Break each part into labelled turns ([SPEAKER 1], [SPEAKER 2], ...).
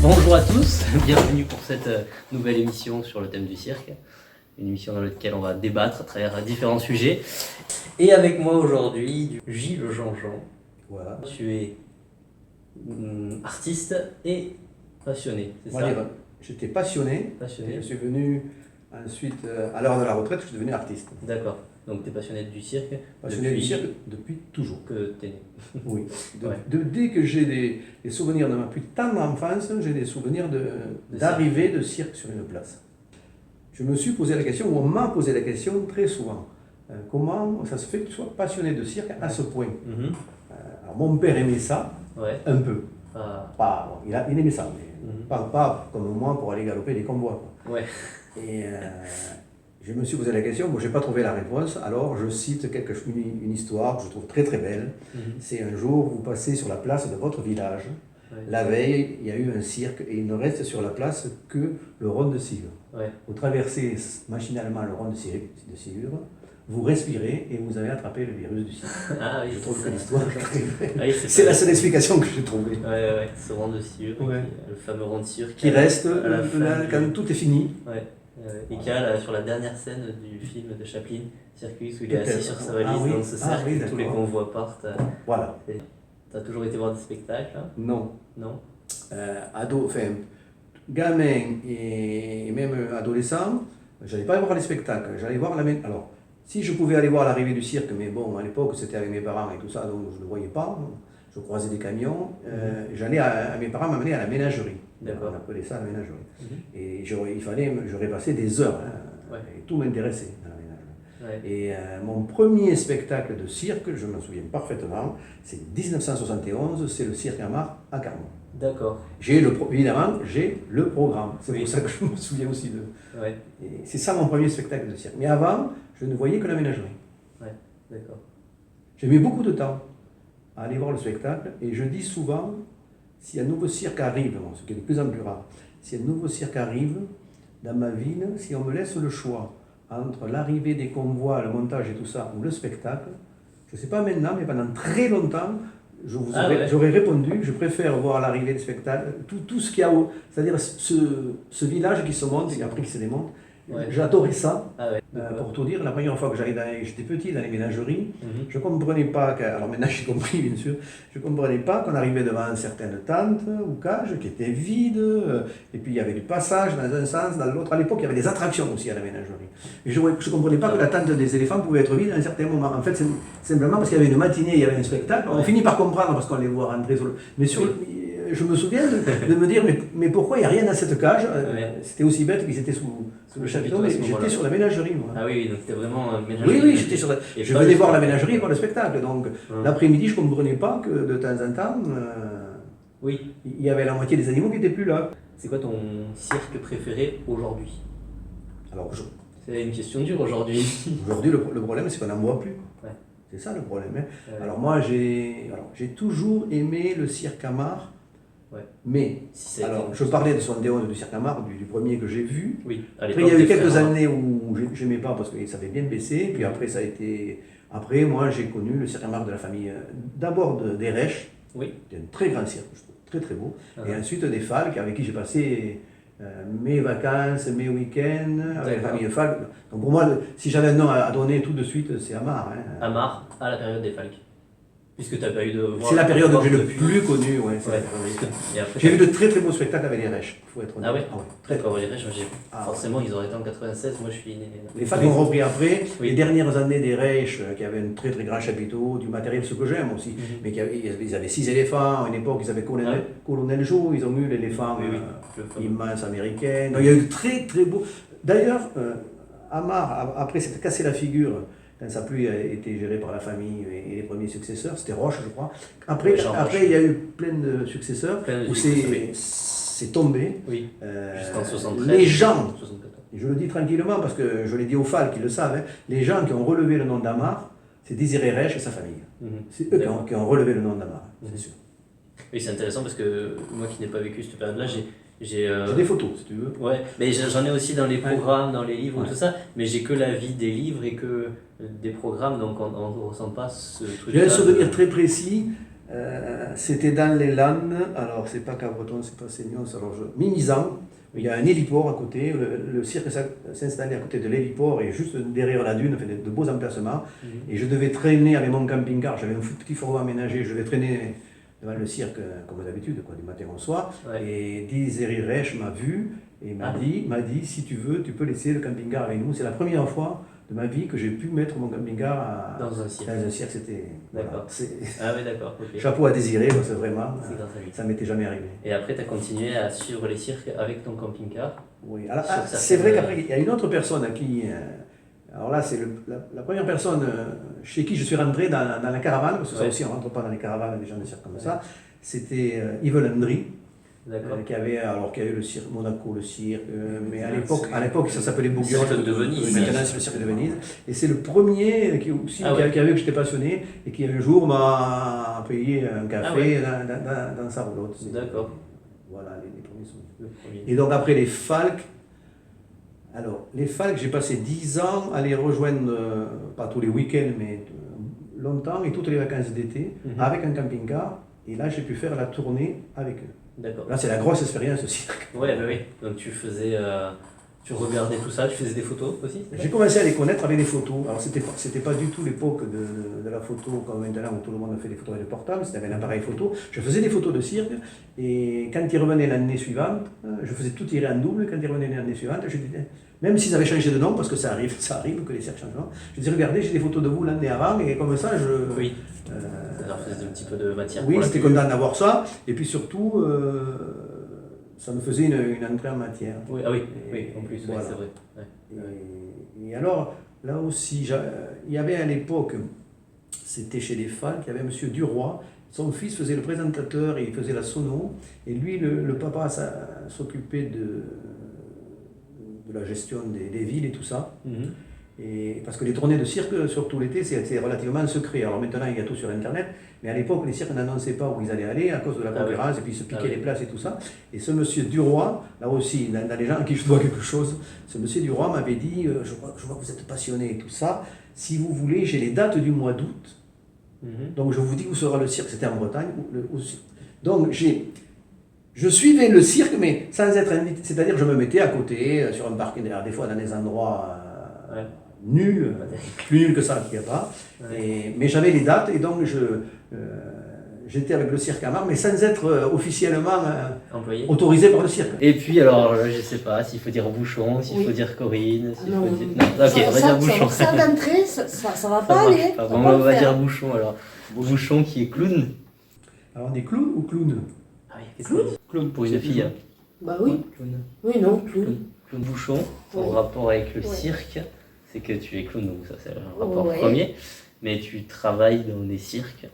[SPEAKER 1] Bonjour à tous, bienvenue pour cette nouvelle émission sur le thème du cirque. Une émission dans laquelle on va débattre à travers différents sujets. Et avec moi aujourd'hui, Gilles Jean-Jean.
[SPEAKER 2] Voilà.
[SPEAKER 1] Tu es artiste et passionné, c'est ça?
[SPEAKER 2] J'étais passionné.
[SPEAKER 1] Passionné.
[SPEAKER 2] Et je suis venu ensuite, à l'heure de la retraite, je suis devenu artiste.
[SPEAKER 1] D'accord. Donc tu es passionné du cirque?
[SPEAKER 2] Passionné du cirque depuis toujours.
[SPEAKER 1] Que tu es né.
[SPEAKER 2] Oui.
[SPEAKER 1] Ouais.
[SPEAKER 2] Dès que j'ai des souvenirs de ma plus tendre enfance, j'ai des souvenirs d'arrivée de cirque sur une place. Je me suis posé la question, ou on m'a posé la question très souvent. Comment ça se fait que tu sois passionné de cirque à ce point? Alors mon père aimait ça,
[SPEAKER 1] Ouais.
[SPEAKER 2] un peu.
[SPEAKER 1] Ah.
[SPEAKER 2] Pas, il aimait ça, mais pas comme moi pour aller galoper des convois, quoi.
[SPEAKER 1] Ouais.
[SPEAKER 2] Et je me suis posé la question, bon, je n'ai pas trouvé la réponse, alors je cite une histoire que je trouve très très belle. C'est un jour, vous passez sur la place de votre village, la veille, il y a eu un cirque et il ne reste sur la place que le rond de sciure. Vous traversez machinalement le rond de sciure, vous respirez et vous avez attrapé le virus du cirque.
[SPEAKER 1] Ah oui,
[SPEAKER 2] je trouve que l'histoire est très belle.
[SPEAKER 1] Oui,
[SPEAKER 2] c'est la seule explication que j'ai trouvée.
[SPEAKER 1] Ouais, ce rond de sciure, le fameux rond de sciure
[SPEAKER 2] qui reste quand tout est fini.
[SPEAKER 1] Et qu'il y a sur la dernière scène du film de Chaplin, Circus, où il est assis sur sa valise dans ce cercle, et tous les convois partent.
[SPEAKER 2] Voilà.
[SPEAKER 1] Tu as toujours été voir des spectacles? Hein?
[SPEAKER 2] Non.
[SPEAKER 1] Non.
[SPEAKER 2] Gamin et même adolescent, j'allais pas voir les spectacles, j'allais voir Alors, si je pouvais aller voir l'arrivée du cirque, mais bon, à l'époque, c'était avec mes parents et tout ça, donc je ne le voyais pas. Je croisais des camions. J'allais mes parents m'amenaient à la ménagerie. On appelait ça la ménagerie. Et j'aurais passé des heures. Et tout m'intéressait dans la ménagerie. Et mon premier spectacle de cirque, je m'en souviens parfaitement, c'est 1971, c'est le Cirque Amarre à Carmont.
[SPEAKER 1] D'accord.
[SPEAKER 2] Évidemment, j'ai le programme. C'est pour ça que je me souviens aussi de... Et c'est ça mon premier spectacle de cirque. Mais avant, je ne voyais que la ménagerie.
[SPEAKER 1] D'accord.
[SPEAKER 2] J'ai mis beaucoup de temps à aller voir le spectacle, et je dis souvent, si un nouveau cirque arrive, ce qui est de plus en plus rare, si un nouveau cirque arrive dans ma ville, si on me laisse le choix entre l'arrivée des convois, le montage et tout ça, ou le spectacle, je ne sais pas maintenant, mais pendant très longtemps, j'aurais répondu, je préfère voir l'arrivée des spectacles, tout ce qu'il y a, c'est-à-dire ce village qui se monte et après qui se démonte. J'adorais ça. Pour tout dire, la première fois que j'étais petit dans les ménageries, je ne comprenais pas, alors maintenant j'ai compris bien sûr, je ne comprenais pas qu'on arrivait devant certaines tentes ou cages qui étaient vides, et puis il y avait du passage dans un sens, dans l'autre. À l'époque, il y avait des attractions aussi à la ménagerie. Et je ne comprenais pas que la tente des éléphants pouvait être vide à un certain moment. En fait, c'est simplement parce qu'il y avait une matinée, il y avait un spectacle. On finit par comprendre parce qu'on les voit rentrer sur le... Mais je me souviens de me dire, mais pourquoi il n'y a rien dans cette cage? C'était aussi bête qu'ils étaient sous le chapiteau, mais j'étais sur la ménagerie, moi.
[SPEAKER 1] Ah oui, donc c'était vraiment ménagerie.
[SPEAKER 2] Oui, j'étais sur je venais voir la ménagerie et voir le spectacle. Donc l'après-midi, je ne comprenais pas que de temps en temps, il y avait la moitié des animaux qui n'étaient plus là.
[SPEAKER 1] C'est quoi ton cirque préféré aujourd'hui?
[SPEAKER 2] Alors,
[SPEAKER 1] c'est une question dure aujourd'hui.
[SPEAKER 2] Aujourd'hui, le problème, c'est qu'on n'en voit plus. C'est ça le problème. Alors moi, j'ai toujours aimé le Cirque Amarre. Mais, je parlais de 71 du Cirque Amarre, du premier que j'ai vu. Après, il y a eu quelques années où je n'aimais pas parce que ça avait bien baissé. Puis après, ça a été... Après, moi, j'ai connu le Cirque Amarre de la famille, d'abord des Rèches. C'était un très grand cirque, je trouve, très très beau. Et ensuite des Falques, avec qui j'ai passé mes vacances, mes week-ends, avec la famille Falques. Donc pour moi, si j'avais un nom à donner tout de suite, c'est Amarre.
[SPEAKER 1] Amarre, à la période des Falques. Puisque tu n'as pas eu de...
[SPEAKER 2] C'est la période que j'ai le plus connue. J'ai vu de très très beaux spectacles avec les Rèches, il faut être honnête.
[SPEAKER 1] D'accord, les Rèches, forcément ils auraient été en 96, moi je suis né...
[SPEAKER 2] Les Falques ont repris après, les dernières années des Rèches, qui avaient un très très grand chapiteau, du matériel, ce que j'aime aussi, mais ils avaient 6 éléphants, à une époque ils avaient Colonel Joe, ils ont eu l'éléphant immense américain, donc il y a eu très très beau... D'ailleurs, Amarre, après s'était cassé la figure, quand sa pluie a été gérée par la famille et les premiers successeurs, c'était Roche, je crois. Après, il y a eu plein de successeurs où c'est tombé.
[SPEAKER 1] Jusqu'en 73.
[SPEAKER 2] Les gens, et je le dis tranquillement parce que je l'ai dit aux Falques qui le savent, les gens qui ont relevé le nom d'Amarre, c'est Désiré Rèche et sa famille. C'est eux qui ont relevé le nom d'Amarre, c'est sûr.
[SPEAKER 1] Oui, c'est intéressant parce que moi qui n'ai pas vécu cette période-là, j'ai
[SPEAKER 2] des photos, si tu veux.
[SPEAKER 1] Mais j'en ai aussi dans les programmes, dans les livres, tout ça, mais j'ai que la vie des livres et que des programmes, donc on ne ressent pas ce truc-là.
[SPEAKER 2] J'ai un souvenir très précis C'était dans les Landes, alors c'est pas Cabreton, c'est pas Seignon, alors Mimizan. Il y a un héliport à côté, le cirque s'installait à côté de l'héliport et juste derrière la dune, fait de beaux emplacements. Et je devais traîner avec mon camping-car, j'avais un petit fourgon aménagé, je devais traîner devant le cirque comme d'habitude, du matin au soir.
[SPEAKER 1] Ouais.
[SPEAKER 2] Et Dizeri Reich m'a vu et m'a dit si tu veux, tu peux laisser le camping-car avec nous. C'est la première fois de ma vie que j'ai pu mettre mon camping-car
[SPEAKER 1] Dans un cirque.
[SPEAKER 2] Dans un cirque, c'était.
[SPEAKER 1] D'accord. Ah oui, d'accord. Ok.
[SPEAKER 2] Chapeau à Désiré, parce que vraiment,
[SPEAKER 1] C'est grâce à lui.
[SPEAKER 2] ça m'était jamais arrivé.
[SPEAKER 1] Et après, tu as continué à suivre les cirques avec ton camping-car.
[SPEAKER 2] Oui, alors,
[SPEAKER 1] Sur certaines-
[SPEAKER 2] c'est vrai qu'après, il y a une autre personne à qui. Alors là, c'est la première personne chez qui je suis rentré dans la caravane, parce que ça
[SPEAKER 1] Ouais.
[SPEAKER 2] aussi, on ne rentre pas dans les caravanes, les gens de cirque comme ça. C'était Yves Landry,
[SPEAKER 1] D'accord.
[SPEAKER 2] qui avait eu le cirque Monaco, le cirque, mais à l'époque, ça s'appelait Bourguignon.
[SPEAKER 1] Cirque de Venise.
[SPEAKER 2] Maintenant, c'est le cirque de Venise. Et c'est le premier qui aussi
[SPEAKER 1] Ah ouais.
[SPEAKER 2] qui avait que j'étais passionné et qui un jour m'a payé un café
[SPEAKER 1] Ah ouais.
[SPEAKER 2] dans sa roulotte.
[SPEAKER 1] D'accord.
[SPEAKER 2] Voilà les premiers souvenirs.
[SPEAKER 1] Le premier.
[SPEAKER 2] Et donc après les Falques, alors les Falques, j'ai passé 10 ans à les rejoindre, pas tous les week-ends, mais longtemps et toutes les vacances d'été, avec un camping-car. Et là, j'ai pu faire la tournée avec eux.
[SPEAKER 1] D'accord.
[SPEAKER 2] Là, c'est la grosse expérience au cirque.
[SPEAKER 1] Ouais, bah oui. Donc tu faisais, tu regardais tout ça, tu faisais des photos aussi. c'est ça
[SPEAKER 2] J'ai commencé à les connaître avec des photos. Alors, c'était pas du tout l'époque de la photo comme maintenant où tout le monde fait des photos avec le portable, c'était avec un appareil photo. Je faisais des photos de cirque et quand ils revenaient l'année suivante, je faisais tout tirer en double. Quand ils revenaient l'année suivante, je disais, même s'ils avaient changé de nom, parce que ça arrive que les cirques changent de nom, je disais, regardez, j'ai des photos de vous l'année avant et comme ça,
[SPEAKER 1] Oui. Ça leur faisait un petit peu de matière.
[SPEAKER 2] Oui,
[SPEAKER 1] pour la
[SPEAKER 2] j'étais
[SPEAKER 1] pub.
[SPEAKER 2] content d'avoir ça. Et puis surtout, ça me faisait une entrée en matière.
[SPEAKER 1] Oui, ah oui,
[SPEAKER 2] Et
[SPEAKER 1] oui, en plus,
[SPEAKER 2] voilà.
[SPEAKER 1] ouais, c'est vrai. Ouais.
[SPEAKER 2] Et alors, là aussi, il y avait à l'époque, c'était chez les Falques, il y avait M. Duroy. Son fils faisait le présentateur et il faisait la sono. Et lui, le papa, s'occupait de la gestion des villes et tout ça.
[SPEAKER 1] Mhm.
[SPEAKER 2] Et parce que les tournées de cirque, surtout l'été, c'est relativement secret. Alors maintenant, il y a tout sur Internet, mais à l'époque, les cirques n'annonçaient pas où ils allaient aller à cause de la
[SPEAKER 1] Ah
[SPEAKER 2] concurrence,
[SPEAKER 1] oui.
[SPEAKER 2] et puis ils se piquaient
[SPEAKER 1] Ah oui.
[SPEAKER 2] les places et tout ça. Et ce monsieur Duroy, là aussi, dans les gens à qui je dois quelque chose, ce monsieur Duroy m'avait dit, je vois que vous êtes passionné et tout ça, si vous voulez, j'ai les dates du mois d'août,
[SPEAKER 1] Mhm.
[SPEAKER 2] donc je vous dis où sera le cirque, c'était en Bretagne. Donc je suivais le cirque, mais sans être invité, c'est-à-dire je me mettais à côté, sur un parking, des fois dans des endroits
[SPEAKER 1] Ouais.
[SPEAKER 2] nuls, plus nuls que ça qu'il n'y a pas.
[SPEAKER 1] Ouais.
[SPEAKER 2] Mais j'avais les dates et donc j'étais avec le cirque à Mar, mais sans être officiellement
[SPEAKER 1] Employé.
[SPEAKER 2] autorisé par le cirque.
[SPEAKER 1] Et puis alors, je sais pas s'il faut dire Bouchon, s'il
[SPEAKER 3] Oui.
[SPEAKER 1] faut dire Corinne, s'il
[SPEAKER 3] Non,
[SPEAKER 1] faut dire... Non, ok, on va dire Bouchon.
[SPEAKER 3] Ça d'entrée, ça va
[SPEAKER 1] Ça
[SPEAKER 3] pas
[SPEAKER 1] marche
[SPEAKER 3] aller.
[SPEAKER 1] pas.
[SPEAKER 3] va
[SPEAKER 1] Bon,
[SPEAKER 3] pas
[SPEAKER 1] on
[SPEAKER 3] le
[SPEAKER 1] va
[SPEAKER 3] faire.
[SPEAKER 1] dire Bouchon alors. Bouchon qui est clown.
[SPEAKER 2] Alors on est clown ou clown?
[SPEAKER 1] Ah oui, qu'est-ce qu'on dit
[SPEAKER 2] Clown
[SPEAKER 1] pour une fille. Hein.
[SPEAKER 3] Bah oui,
[SPEAKER 1] Clown.
[SPEAKER 3] oui, non, clown.
[SPEAKER 1] Clown Bouchon, ton
[SPEAKER 3] Oui.
[SPEAKER 1] rapport avec le
[SPEAKER 3] Ouais.
[SPEAKER 1] cirque, c'est que tu es clown, donc ça c'est le rapport
[SPEAKER 3] Ouais.
[SPEAKER 1] premier. Mais tu travailles dans des cirques,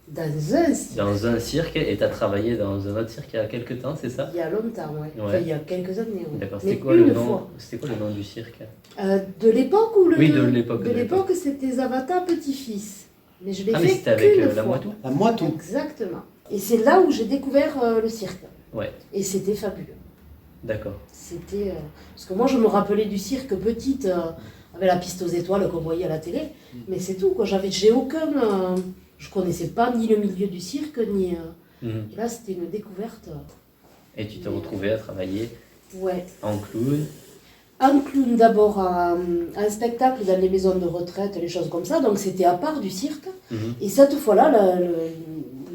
[SPEAKER 3] Dans un cirque,
[SPEAKER 1] dans un cirque, et tu as travaillé dans un autre cirque il y a quelques temps, c'est ça?
[SPEAKER 3] il y a longtemps, ouais.
[SPEAKER 1] Ouais.
[SPEAKER 3] Enfin, il y a quelques années. Ouais.
[SPEAKER 1] D'accord,
[SPEAKER 3] Mais
[SPEAKER 1] c'était quoi le
[SPEAKER 3] une
[SPEAKER 1] nom?
[SPEAKER 3] fois.
[SPEAKER 1] C'était quoi le nom du cirque?
[SPEAKER 3] De l'époque ou le
[SPEAKER 1] Oui, de l'époque,
[SPEAKER 3] De
[SPEAKER 1] de
[SPEAKER 3] l'époque, c'était Zavata Petit-Fils. Mais je l'ai
[SPEAKER 1] Ah mais
[SPEAKER 3] fait
[SPEAKER 1] c'était avec
[SPEAKER 3] qu'une
[SPEAKER 1] la
[SPEAKER 3] fois.
[SPEAKER 1] Moitou?
[SPEAKER 2] À moi tout.
[SPEAKER 3] Exactement. Et c'est là où j'ai découvert le cirque.
[SPEAKER 1] Ouais,
[SPEAKER 3] Et c'était fabuleux.
[SPEAKER 1] d'accord.
[SPEAKER 3] C'était parce que moi je me rappelais du cirque petite avec la piste aux étoiles qu'on voyait à la télé, mais c'est tout quoi. J'ai aucun, je connaissais pas ni le milieu du cirque ni.
[SPEAKER 1] Mhm.
[SPEAKER 3] Et là c'était une découverte.
[SPEAKER 1] Et tu t'es retrouvé à travailler
[SPEAKER 3] Ouais.
[SPEAKER 1] en clown.
[SPEAKER 3] Un clown d'abord à un spectacle dans les maisons de retraite, les choses comme ça. Donc c'était à part du cirque.
[SPEAKER 1] Mhm.
[SPEAKER 3] Et cette fois-là,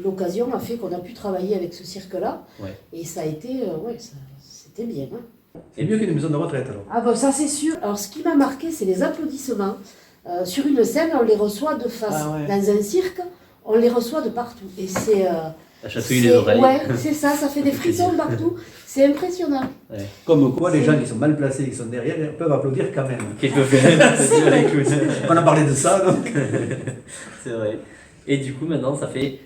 [SPEAKER 3] l'occasion a fait qu'on a pu travailler avec ce cirque-là.
[SPEAKER 1] Ouais.
[SPEAKER 3] Et ça a été, ouais, c'était bien. Hein.
[SPEAKER 2] C'est mieux qu'une maison de retraite alors.
[SPEAKER 3] Ah bon, ça c'est sûr. Alors ce qui m'a marqué, c'est les applaudissements. Sur une scène, on les reçoit de face.
[SPEAKER 2] Ah ouais.
[SPEAKER 3] Dans un cirque, on les reçoit de partout. Et c'est...
[SPEAKER 1] Ça chatouille les oreilles.
[SPEAKER 3] Ouais, c'est ça fait des frissons partout. C'est impressionnant.
[SPEAKER 2] Comme quoi, les gens qui sont mal placés, qui sont derrière, peuvent applaudir quand même.
[SPEAKER 1] Qu'est-ce que fait les clowns?
[SPEAKER 2] On a parlé de ça, donc.
[SPEAKER 1] C'est vrai. Et du coup, maintenant, ça fait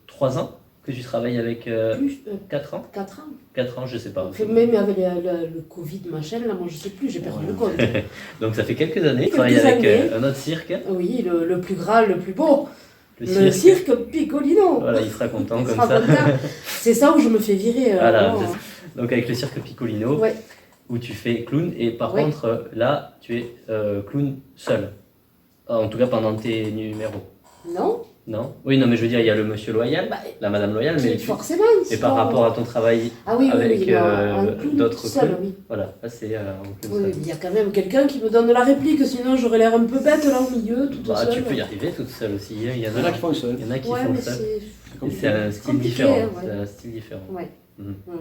[SPEAKER 1] 3 ans que tu travailles avec...
[SPEAKER 3] Plus
[SPEAKER 1] 4 ans?
[SPEAKER 3] 4 ans.
[SPEAKER 1] 4 ans, je sais pas.
[SPEAKER 3] Enfin, même avec le Covid, machin, là, moi je sais plus, j'ai perdu le compte.
[SPEAKER 1] Donc ça fait quelques années que tu
[SPEAKER 3] Quelques
[SPEAKER 1] travailles avec
[SPEAKER 3] années.
[SPEAKER 1] un autre cirque,
[SPEAKER 3] Oui, le plus grand, le plus beau.
[SPEAKER 1] le
[SPEAKER 3] Le
[SPEAKER 1] cirque.
[SPEAKER 3] cirque Piccolino.
[SPEAKER 1] Voilà, il sera content
[SPEAKER 3] Il
[SPEAKER 1] comme
[SPEAKER 3] sera
[SPEAKER 1] ça.
[SPEAKER 3] content. C'est ça où je me fais virer.
[SPEAKER 1] Voilà,
[SPEAKER 3] vraiment,
[SPEAKER 1] c'est ça. Donc avec le cirque Piccolino,
[SPEAKER 3] Ouais.
[SPEAKER 1] où tu fais clown, et par
[SPEAKER 3] Ouais.
[SPEAKER 1] contre, là, tu es clown seul. En tout cas, pendant tes numéros.
[SPEAKER 3] Non,
[SPEAKER 1] Non? Oui, non, mais je veux dire, il y a le monsieur loyal,
[SPEAKER 3] Bah,
[SPEAKER 1] la madame loyale, mais
[SPEAKER 3] forcément.
[SPEAKER 1] et
[SPEAKER 3] sinon-
[SPEAKER 1] par rapport à ton travail
[SPEAKER 3] Ah oui,
[SPEAKER 1] avec
[SPEAKER 3] oui, un clown
[SPEAKER 1] d'autres
[SPEAKER 3] tout seul,
[SPEAKER 1] clowns.
[SPEAKER 3] oui.
[SPEAKER 1] Voilà, ça c'est en clown
[SPEAKER 3] Oui,
[SPEAKER 1] seul.
[SPEAKER 3] il y a quand même quelqu'un qui me donne la réplique, sinon j'aurais l'air un peu bête là au milieu, toute
[SPEAKER 1] Bah,
[SPEAKER 3] seule.
[SPEAKER 1] tu peux y arriver toute seule aussi, hein.
[SPEAKER 4] Il y en a qui font seul.
[SPEAKER 1] Il y en a qui
[SPEAKER 3] Ouais,
[SPEAKER 1] font
[SPEAKER 3] mais
[SPEAKER 1] ça.
[SPEAKER 3] c'est...
[SPEAKER 1] Et c'est un style
[SPEAKER 3] compliqué,
[SPEAKER 1] différent.
[SPEAKER 3] hein, ouais.
[SPEAKER 1] C'est un style différent.
[SPEAKER 3] Ouais.
[SPEAKER 1] Mhm.
[SPEAKER 3] Mm.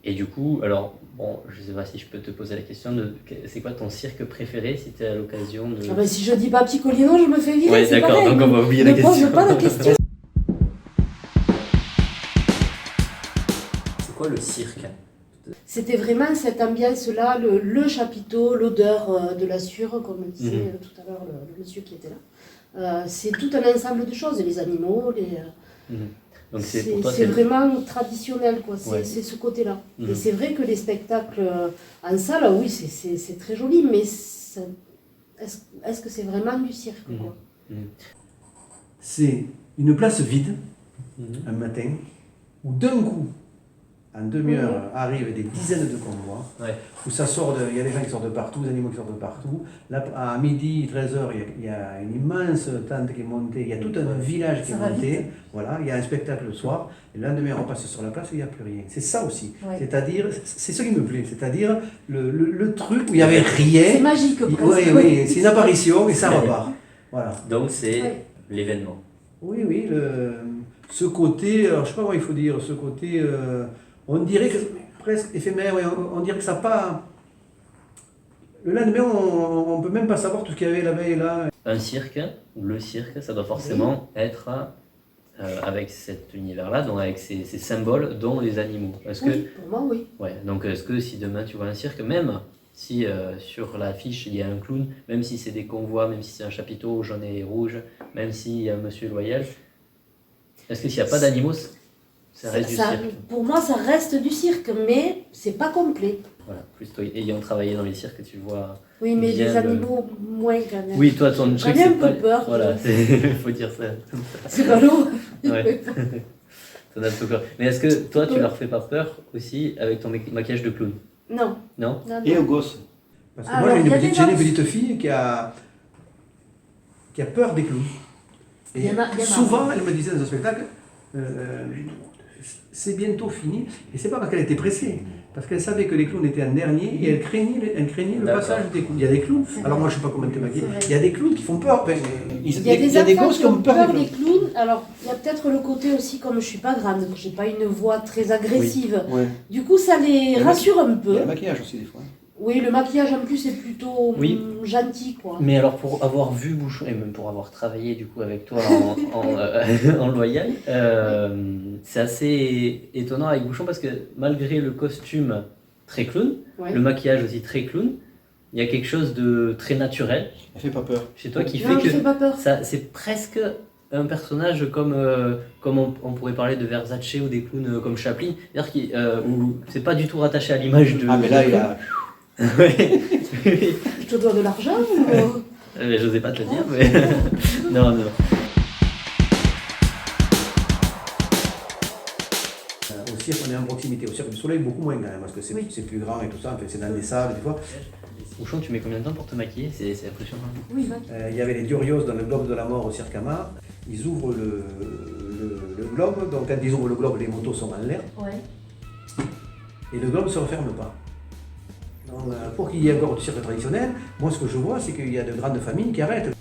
[SPEAKER 1] Et du coup, alors, bon, je sais pas si je peux te poser la question de c'est quoi ton cirque préféré si tu es à l'occasion de.
[SPEAKER 3] Ah ben, si je dis pas Piccolino, je me fais virer,
[SPEAKER 1] Ouais,
[SPEAKER 3] c'est
[SPEAKER 1] d'accord,
[SPEAKER 3] pareil.
[SPEAKER 1] donc on va oublier
[SPEAKER 3] Ne
[SPEAKER 1] la question.
[SPEAKER 3] pose pas la question.
[SPEAKER 1] C'est quoi le cirque?
[SPEAKER 3] C'était vraiment cette ambiance-là, le chapiteau, l'odeur de la sûre, comme disait
[SPEAKER 1] Mhm.
[SPEAKER 3] tout à l'heure le monsieur qui était là. C'est tout un ensemble de choses, les animaux,
[SPEAKER 1] Mhm. Donc c'est pour toi,
[SPEAKER 3] c'est vraiment traditionnel, quoi.
[SPEAKER 1] Ouais.
[SPEAKER 3] C'est ce côté-là.
[SPEAKER 1] Mhm.
[SPEAKER 3] Et c'est vrai que les spectacles en salle, oui, c'est très joli, mais est-ce que c'est vraiment du cirque,
[SPEAKER 1] Mhm.
[SPEAKER 3] quoi?
[SPEAKER 2] C'est une place vide,
[SPEAKER 1] Mhm.
[SPEAKER 2] un matin, où d'un coup, en demi-heure, arrivent des dizaines de convois,
[SPEAKER 1] Ouais.
[SPEAKER 2] où ça sort il y a des gens qui sortent de partout, des animaux qui sortent de partout. Là, à midi, 13h, il y a une immense tente qui est montée, il y a tout un village qui
[SPEAKER 3] Ça
[SPEAKER 2] est
[SPEAKER 3] va
[SPEAKER 2] monté.
[SPEAKER 3] vite.
[SPEAKER 2] Voilà, il y a un spectacle le soir, et le lendemain, on passe sur la place et il n'y a plus rien. C'est ça aussi.
[SPEAKER 3] Ouais.
[SPEAKER 2] C'est-à-dire, c'est ce qui me plaît, c'est-à-dire le truc où il n'y avait
[SPEAKER 3] C'est
[SPEAKER 2] rien.
[SPEAKER 3] magique,
[SPEAKER 2] Oui,
[SPEAKER 3] presque.
[SPEAKER 2] oui, c'est une apparition et ça repart. Voilà.
[SPEAKER 1] Donc c'est
[SPEAKER 3] Ouais.
[SPEAKER 1] l'événement.
[SPEAKER 2] Oui, oui, ce côté, alors je sais pas comment il faut dire, ce côté, on dirait que presque éphémère, ouais, on dirait que ça n'a pas. Le lendemain, on ne peut même pas savoir tout ce qu'il y avait la veille là.
[SPEAKER 1] Un cirque, ou le cirque, ça doit forcément être avec cet univers-là, donc avec ces symboles, dont les animaux. Est-ce que,
[SPEAKER 3] Oui, pour moi, oui.
[SPEAKER 1] ouais, donc est-ce que si demain tu vois un cirque, même si sur l'affiche il y a un clown, même si c'est des convois, même si c'est un chapiteau jaune et rouge, même s'il y a un monsieur loyal, est-ce que s'il n'y a pas d'animaux, ça reste du cirque?
[SPEAKER 3] Pour moi, ça reste du cirque, mais c'est pas complet.
[SPEAKER 1] Voilà, plus toi, ayant travaillé dans les cirques, tu vois.
[SPEAKER 3] Oui, mais
[SPEAKER 1] bien
[SPEAKER 3] les
[SPEAKER 1] le-
[SPEAKER 3] animaux, moins quand même.
[SPEAKER 1] Oui, toi, ton
[SPEAKER 3] J'en
[SPEAKER 1] truc,
[SPEAKER 3] ai un
[SPEAKER 1] c'est
[SPEAKER 3] peu
[SPEAKER 1] pas.
[SPEAKER 3] peur.
[SPEAKER 1] Voilà, il faut dire ça.
[SPEAKER 3] C'est ballot.
[SPEAKER 1] Ouais. Ça donne un peu peur. Mais est-ce que toi, tu leur fais pas peur aussi avec ton maquillage de clown?
[SPEAKER 3] Non.
[SPEAKER 1] Non?
[SPEAKER 3] Non,
[SPEAKER 4] Et
[SPEAKER 3] non.
[SPEAKER 4] aux gosses.
[SPEAKER 2] Parce que
[SPEAKER 3] Alors,
[SPEAKER 2] moi,
[SPEAKER 3] il y a des
[SPEAKER 2] j'ai une
[SPEAKER 3] gens-
[SPEAKER 2] petite fille qui a peur des clowns. Et
[SPEAKER 3] Il y en a-
[SPEAKER 2] souvent, elle me disait dans un spectacle, c'est bientôt fini. Et c'est pas parce qu'elle était pressée, parce qu'elle savait que les clowns étaient en dernier et elle craignait le
[SPEAKER 1] D'accord.
[SPEAKER 2] passage des clowns. Il y a des clowns, alors moi je sais pas comment t'es maquillé,
[SPEAKER 3] C'est vrai.
[SPEAKER 2] il y a des clowns qui font peur. Ben,
[SPEAKER 3] Il y a des enfants
[SPEAKER 4] gosses
[SPEAKER 3] qui
[SPEAKER 4] qui
[SPEAKER 3] ont
[SPEAKER 4] ont peur
[SPEAKER 3] peur
[SPEAKER 4] des
[SPEAKER 3] des clowns. Alors, il y a peut-être le côté aussi, comme je suis pas grande, que j'ai pas une voix très agressive.
[SPEAKER 4] Ouais.
[SPEAKER 3] Du coup, ça les
[SPEAKER 4] Le
[SPEAKER 3] rassure un
[SPEAKER 4] Il y a
[SPEAKER 3] peu.
[SPEAKER 4] le maquillage aussi, des fois.
[SPEAKER 3] Oui, le maquillage en plus est plutôt
[SPEAKER 1] Oui.
[SPEAKER 3] gentil, quoi.
[SPEAKER 1] Mais alors, pour avoir vu Bouchon, et même pour avoir travaillé du coup avec toi en loyal, c'est assez étonnant avec Bouchon parce que malgré le costume très clown,
[SPEAKER 3] Ouais.
[SPEAKER 1] le maquillage aussi très clown, il y a quelque chose de très naturel
[SPEAKER 4] Elle fait pas peur.
[SPEAKER 1] chez toi qui
[SPEAKER 3] Non,
[SPEAKER 1] fait
[SPEAKER 3] je fais
[SPEAKER 1] que
[SPEAKER 3] pas peur.
[SPEAKER 1] ça, c'est presque un personnage comme on pourrait parler de Versace ou des clowns comme Chaplin, c'est-à-dire où c'est pas du tout rattaché à l'image de.
[SPEAKER 4] Ah, mais là, il a.
[SPEAKER 1] Ouais.
[SPEAKER 3] Je te dois de l'argent ou...
[SPEAKER 1] J'osais pas te le dire, mais. Non, non.
[SPEAKER 2] Au cirque, on est en proximité. Au cirque du soleil, beaucoup moins quand même, parce que c'est
[SPEAKER 3] Oui.
[SPEAKER 2] c'est plus grand et tout ça. En fait, c'est dans des salles, des fois.
[SPEAKER 1] Bouchon, tu mets combien de temps pour te maquiller? C'est impressionnant.
[SPEAKER 3] Oui, va.
[SPEAKER 2] Il y avait les Durios dans le globe de la mort au cirque Ama. Ils ouvrent le globe, donc quand ils ouvrent le globe, les motos sont en l'air.
[SPEAKER 3] Ouais.
[SPEAKER 2] Et le globe ne se referme pas. Donc, pour qu'il y ait encore du cirque traditionnel, moi ce que je vois, c'est qu'il y a de grandes familles qui arrêtent.